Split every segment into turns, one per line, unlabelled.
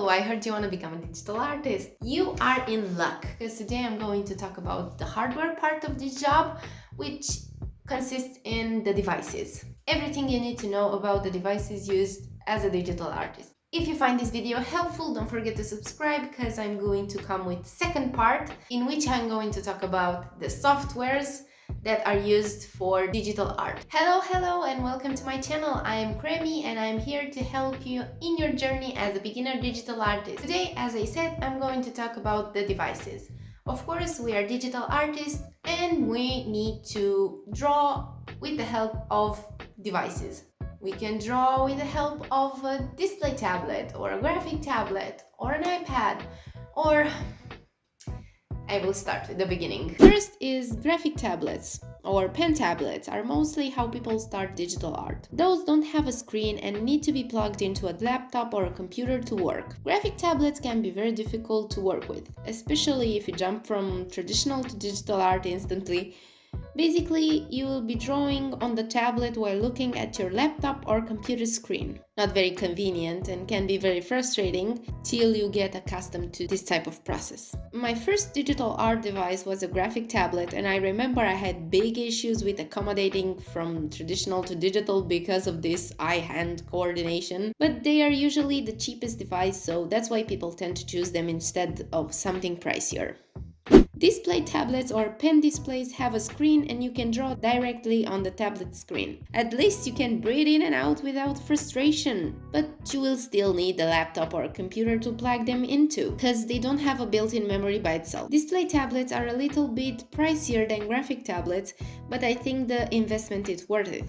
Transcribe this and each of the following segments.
I heard you want to become a digital artist. You are in luck, because today I'm going to talk about the hardware part of this job, which consists in the devices. Everything you need to know about the devices used as a digital artist. If you find this video helpful, don't forget to subscribe, because I'm going to come with the second part in which I'm going to talk about the softwares that are used for digital art. Hello and welcome to my channel. I am Kremi and I'm here to help you in your journey as a beginner digital artist. Today, as I said, I'm going to talk about the devices. Of course, we are digital artists and we need to draw with the help of devices. We can draw with the help of a display tablet or a graphic tablet or an iPad, or I will start with the beginning. First is graphic tablets or pen tablets are mostly how people start digital art. Those don't have a screen and need to be plugged into a laptop or a computer to work. Graphic tablets can be very difficult to work with, especially if you jump from traditional to digital art instantly. Basically, you will be drawing on the tablet while looking at your laptop or computer screen. Not very convenient and can be very frustrating till you get accustomed to this type of process. My first digital art device was a graphic tablet, and I remember I had big issues with accommodating from traditional to digital because of this eye-hand coordination, but they are usually the cheapest device, so that's why people tend to choose them instead of something pricier. Display tablets or pen displays have a screen and you can draw directly on the tablet screen. At least you can breathe in and out without frustration, but you will still need a laptop or a computer to plug them into, because they don't have a built-in memory by itself. Display tablets are a little bit pricier than graphic tablets, but I think the investment is worth it.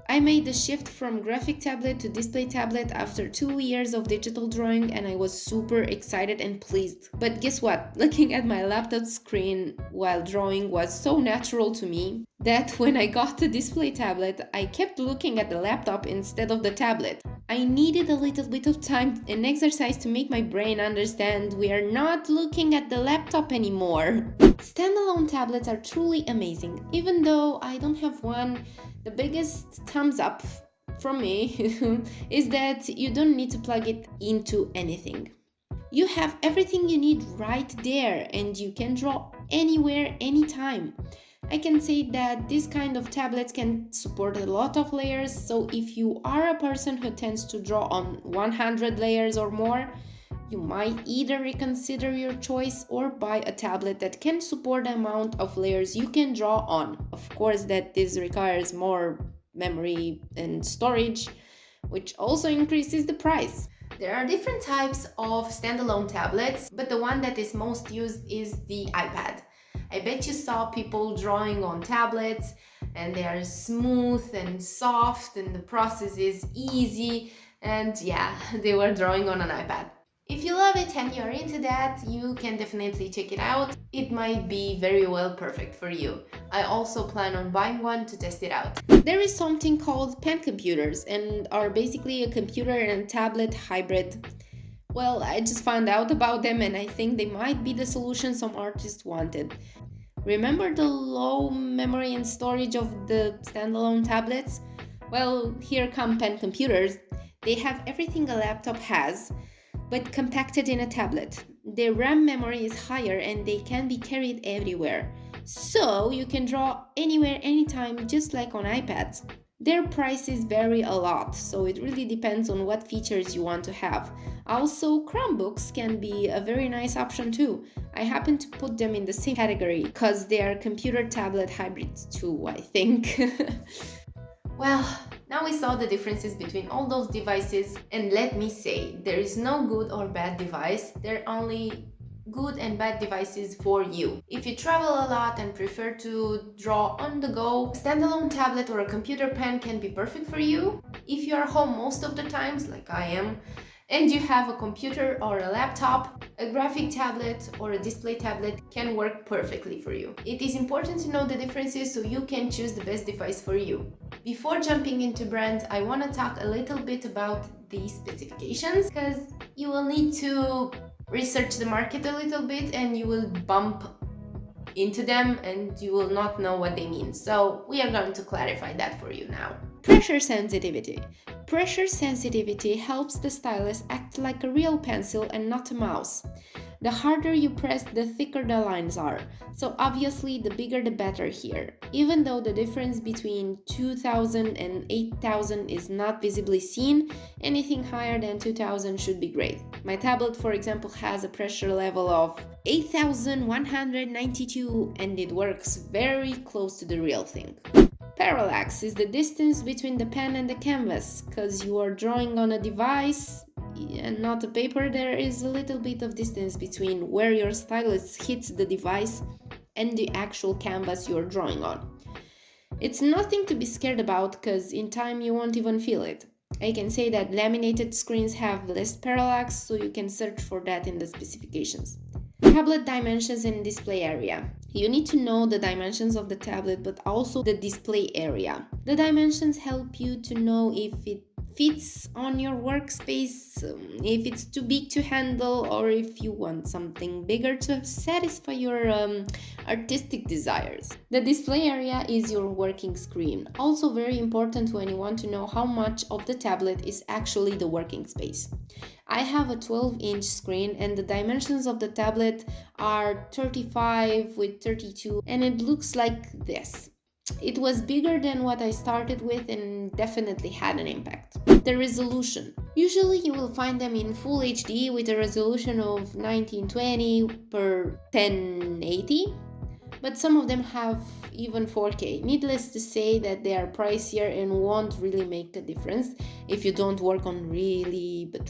I made the shift from graphic tablet to display tablet after 2 years of digital drawing, and I was super excited and pleased. But guess what? Looking at my laptop screen while drawing was so natural to me that when I got the display tablet, I kept looking at the laptop instead of the tablet. I needed a little bit of time and exercise to make my brain understand we are not looking at the laptop anymore. Standalone tablets are truly amazing. Even though I don't have one, the biggest thumbs up from me is that you don't need to plug it into anything. You have everything you need right there and you can draw anywhere, anytime. I can say that this kind of tablets can support a lot of layers, so if you are a person who tends to draw on 100 layers or more, you might either reconsider your choice or buy a tablet that can support the amount of layers you can draw on. Of course, that this requires more memory and storage, which also increases the price. There are different types of standalone tablets, but the one that is most used is the iPad. I bet you saw people drawing on tablets and they are smooth and soft and the process is easy, and yeah, they were drawing on an iPad. If you love it and you're into that, you can definitely check it out. It might be very well perfect for you. I also plan on buying one to test it out. There is something called pen computers and are basically a computer and tablet hybrid. Well, I just found out about them and I think they might be the solution some artists wanted. Remember the low memory and storage of the standalone tablets? Well, here come pen computers. They have everything a laptop has, but compacted in a tablet. Their RAM memory is higher and they can be carried everywhere. So you can draw anywhere, anytime, just like on iPads. Their prices vary a lot, so it really depends on what features you want to have. Also, Chromebooks can be a very nice option too. I happen to put them in the same category because they are computer-tablet hybrids too, I think. Well, now we saw the differences between all those devices, and let me say, there is no good or bad device, there are only good and bad devices for you. If you travel a lot and prefer to draw on the go, a standalone tablet or a computer pen can be perfect for you. If you are home most of the times, like I am, and you have a computer or a laptop, a graphic tablet or a display tablet can work perfectly for you. It is important to know the differences so you can choose the best device for you. Before jumping into brands, I want to talk a little bit about the specifications, because you will need to research the market a little bit and you will bump into them and you will not know what they mean. So we are going to clarify that for you now. Pressure sensitivity. Pressure sensitivity helps the stylus act like a real pencil and not a mouse. The harder you press, the thicker the lines are, so obviously the bigger the better here. Even though the difference between 2000 and 8000 is not visibly seen, anything higher than 2000 should be great. My tablet, for example, has a pressure level of 8192 and it works very close to the real thing. Parallax is the distance between the pen and the canvas. Because you are drawing on a device and not a paper, there is a little bit of distance between where your stylus hits the device and the actual canvas you're drawing on. It's nothing to be scared about because in time you won't even feel it. I can say that laminated screens have less parallax, so you can search for that in the specifications. Tablet dimensions and display area. You need to know the dimensions of the tablet, but also the display area. The dimensions help you to know if it fits on your workspace, if it's too big to handle, or if you want something bigger to satisfy your artistic desires. The display area is your working screen. Also very important when you want to know how much of the tablet is actually the working space. I have a 12-inch screen and the dimensions of the tablet are 35 with 32 and it looks like this. It was bigger than what I started with and definitely had an impact. The resolution. Usually you will find them in Full HD with a resolution of 1920 per 1080, but some of them have even 4K. Needless to say that they are pricier and won't really make a difference if you don't work on really big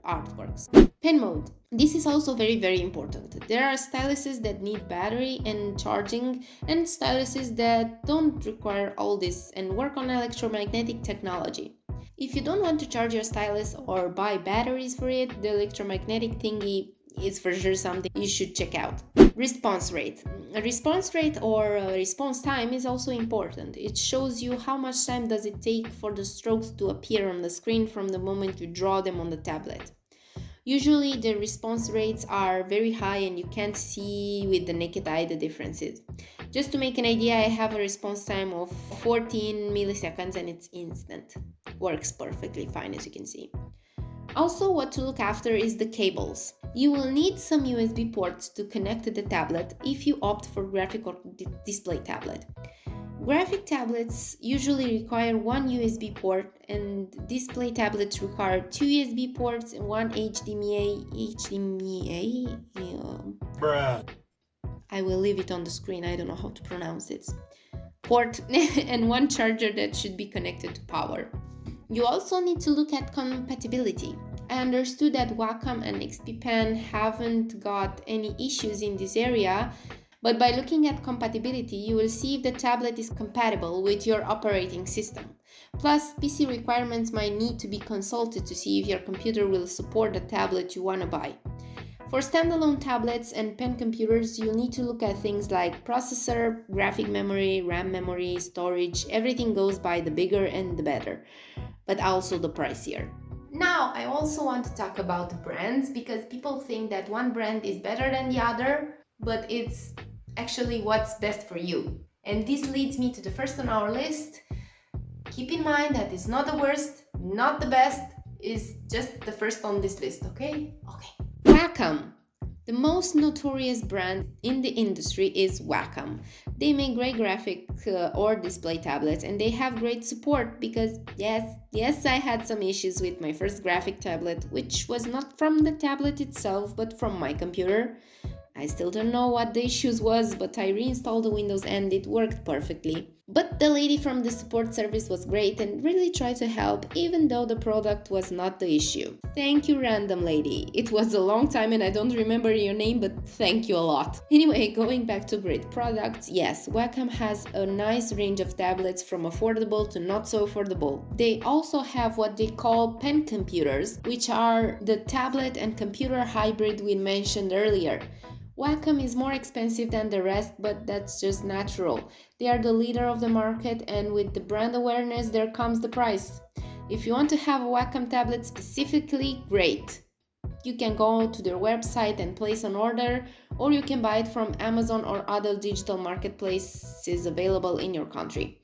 artworks. Pen mode. This is also very important. There are styluses that need battery and charging and styluses that don't require all this and work on electromagnetic technology. If you don't want to charge your stylus or buy batteries for it, the electromagnetic thingy is for sure something you should check out. Response rate. A response rate or response time is also important. It shows you how much time does it take for the strokes to appear on the screen from the moment you draw them on the tablet. Usually the response rates are very high and you can't see with the naked eye the differences. Just to make an idea, I have a response time of 14 milliseconds and it's instant. Works perfectly fine, as you can see. Also, what to look after is the cables. You will need some USB ports to connect to the tablet if you opt for graphic or display tablet. Graphic tablets usually require one USB port and display tablets require two USB ports and one HDMI. I will leave it on the screen, I don't know how to pronounce it. Port and one charger that should be connected to power. You also need to look at compatibility. I understood that Wacom and XP Pen haven't got any issues in this area, but by looking at compatibility, you will see if the tablet is compatible with your operating system. Plus, PC requirements might need to be consulted to see if your computer will support the tablet you want to buy. For standalone tablets and pen computers, you'll need to look at things like processor, graphic memory, RAM memory, storage. Everything goes by the bigger and the better, but also the pricier. Now, I also want to talk about brands because people think that one brand is better than the other, but it's actually what's best for you. And this leads me to the first on our list. Keep in mind that it's not the worst, not the best, it's just the first on this list, okay? Okay. Wacom. The most notorious brand in the industry is Wacom. They make great graphic or display tablets and they have great support because yes, I had some issues with my first graphic tablet, which was not from the tablet itself but from my computer. I still don't know what the issues was, but I reinstalled the Windows and it worked perfectly. But the lady from the support service was great and really tried to help, even though the product was not the issue. Thank you, random lady. It was a long time and I don't remember your name, but thank you a lot. Anyway, going back to great products, yes, Wacom has a nice range of tablets from affordable to not so affordable. They also have what they call pen computers, which are the tablet and computer hybrid we mentioned earlier. Wacom is more expensive than the rest, but that's just natural. They are the leader of the market and with the brand awareness there comes the price. If you want to have a Wacom tablet specifically, great. You can go to their website and place an order, or you can buy it from Amazon or other digital marketplaces available in your country.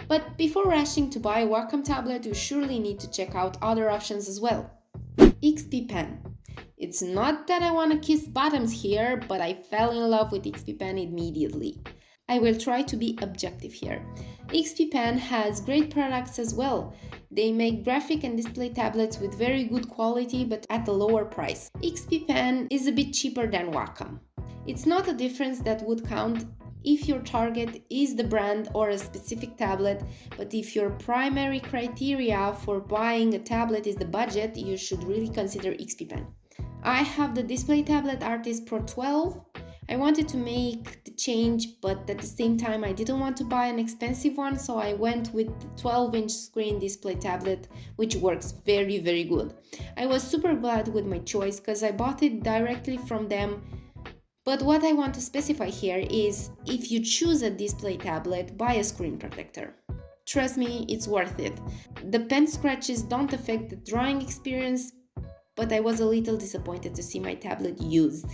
But before rushing to buy a Wacom tablet, you surely need to check out other options as well. XP Pen. It's not that I want to kiss bottoms here, but I fell in love with XP Pen immediately. I will try to be objective here. XP Pen has great products as well. They make graphic and display tablets with very good quality but at a lower price. XP Pen is a bit cheaper than Wacom. It's not a difference that would count if your target is the brand or a specific tablet, but if your primary criteria for buying a tablet is the budget, you should really consider XP Pen. I have the Display Tablet Artist Pro 12. I wanted to make the change, but at the same time I didn't want to buy an expensive one, so I went with the 12-inch screen display tablet, which works very, very good. I was super glad with my choice because I bought it directly from them. But what I want to specify here is if you choose a display tablet, buy a screen protector. Trust me, it's worth it. The pen scratches don't affect the drawing experience, but I was a little disappointed to see my tablet used.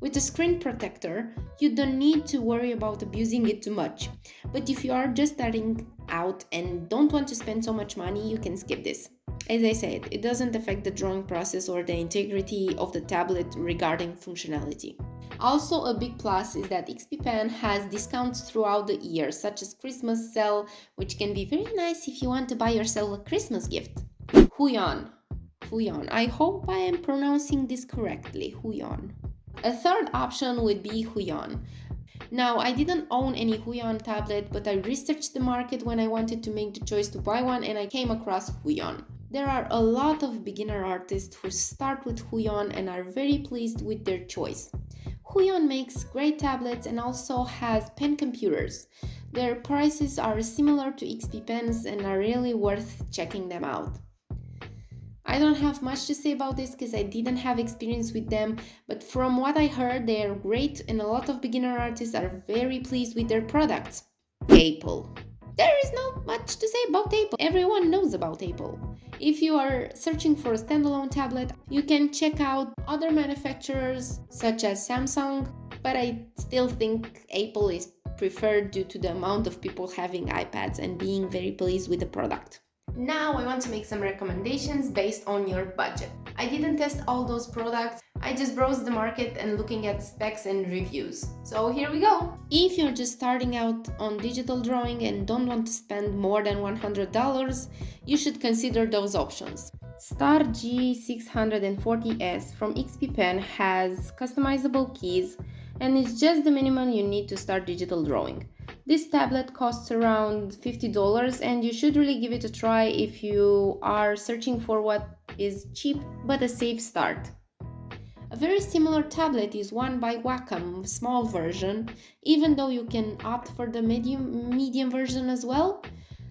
With a screen protector, you don't need to worry about abusing it too much. But if you are just starting out and don't want to spend so much money, you can skip this. As I said, it doesn't affect the drawing process or the integrity of the tablet regarding functionality. Also, a big plus is that XP Pen has discounts throughout the year, such as Christmas sale, which can be very nice if you want to buy yourself a Christmas gift. Huion. I hope I am pronouncing this correctly. Huion. A third option would be Huion. Now, I didn't own any Huion tablet, but I researched the market when I wanted to make the choice to buy one, and I came across Huion. There are a lot of beginner artists who start with Huion and are very pleased with their choice. Huion makes great tablets and also has pen computers. Their prices are similar to XP Pens and are really worth checking them out. I don't have much to say about this because I didn't have experience with them, but from what I heard, they are great and a lot of beginner artists are very pleased with their products. Apple. There is not much to say about Apple. Everyone knows about Apple. If you are searching for a standalone tablet, you can check out other manufacturers such as Samsung, but I still think Apple is preferred due to the amount of people having iPads and being very pleased with the product. Now I want to make some recommendations based on your budget. I didn't test all those products, I just browsed the market and looking at specs and reviews. So here we go! If you're just starting out on digital drawing and don't want to spend more than $100, you should consider those options. Star G640S from XP Pen has customizable keys and it's just the minimum you need to start digital drawing. This tablet costs around $50 and you should really give it a try if you are searching for what is cheap but a safe start. A very similar tablet is one by Wacom, a small version, even though you can opt for the medium version as well.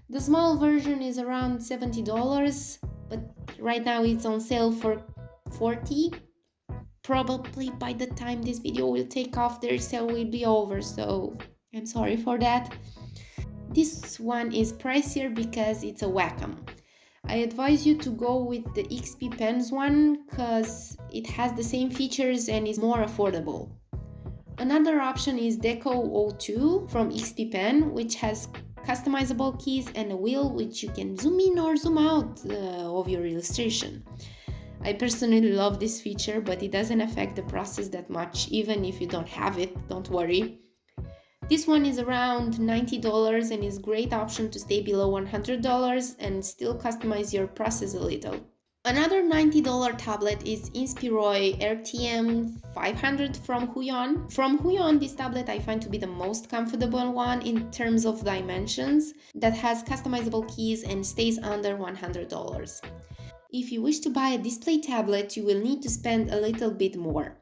The small version is around $70, but right now it's on sale for $40. Probably by the time this video will take off, their sale will be over, so I'm sorry for that. This one is pricier because it's a Wacom. I advise you to go with the XP Pens one because it has the same features and is more affordable. Another option is Deco 02 from XP Pen, which has customizable keys and a wheel which you can zoom in or zoom out of your illustration. I personally love this feature, but it doesn't affect the process that much. Even if you don't have it, don't worry. This one is around $90 and is a great option to stay below $100 and still customize your process a little. Another $90 tablet is Inspiroy RTM 500 from Huion. From Huion, this tablet I find to be the most comfortable one in terms of dimensions, that has customizable keys and stays under $100. If you wish to buy a display tablet, you will need to spend a little bit more.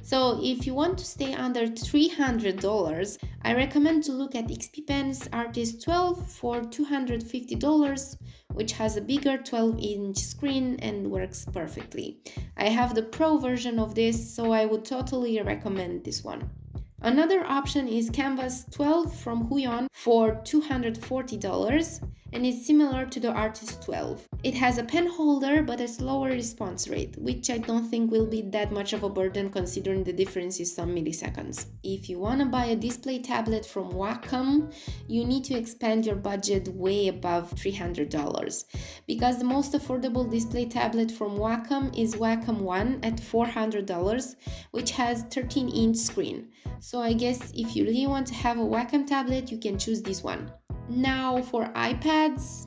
So if you want to stay under $300, I recommend to look at XP Pen's Artist 12 for $250, which has a bigger 12-inch screen and works perfectly. I have the Pro version of this, so I would totally recommend this one. Another option is Canvas 12 from Huion for $240, and is similar to the Artist 12. It has a pen holder but a slower response rate, which I don't think will be that much of a burden considering the difference is some milliseconds. If you want to buy a display tablet from Wacom, you need to expand your budget way above $300, because the most affordable display tablet from Wacom is Wacom One at $400, which has 13-inch screen. So I guess if you really want to have a Wacom tablet, you can choose this one. Now for iPads,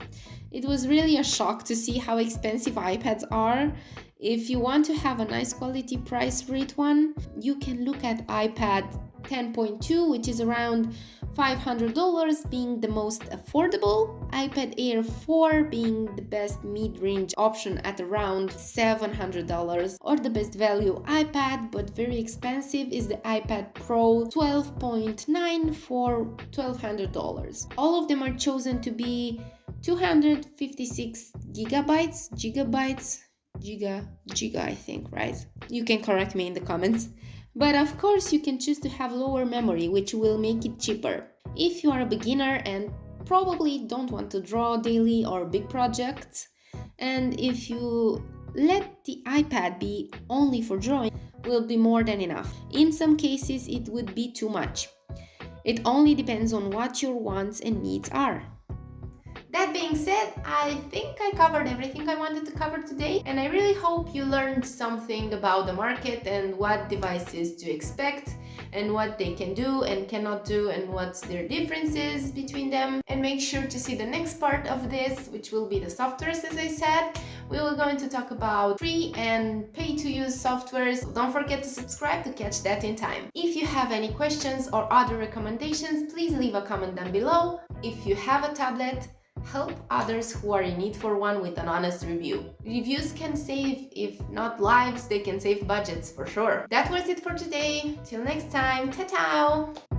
it was really a shock to see how expensive iPads are. If you want to have a nice quality price rate one, you can look at iPad 10.2, which is around $500 being the most affordable, iPad Air 4 being the best mid-range option at around $700, or the best value iPad but very expensive is the iPad Pro 12.9 for $1,200. All of them are chosen to be 256 gigabytes, I think, right? You can correct me in the comments. But of course you can choose to have lower memory, which will make it cheaper. If you are a beginner and probably don't want to draw daily or big projects, and if you let the iPad be only for drawing, will be more than enough. In some cases it would be too much. It only depends on what your wants and needs are. That being said, I think I covered everything I wanted to cover today, and I really hope you learned something about the market and what devices to expect and what they can do and cannot do and what's their differences between them. And make sure to see the next part of this, which will be the softwares, as I said. We will going to talk about free and pay-to-use softwares. So don't forget to subscribe to catch that in time. If you have any questions or other recommendations, please leave a comment down below. If you have a tablet, help others who are in need for one with an honest review. Reviews can save, if not lives, they can save budgets for sure. That was it for today. Till next time, ta-ta!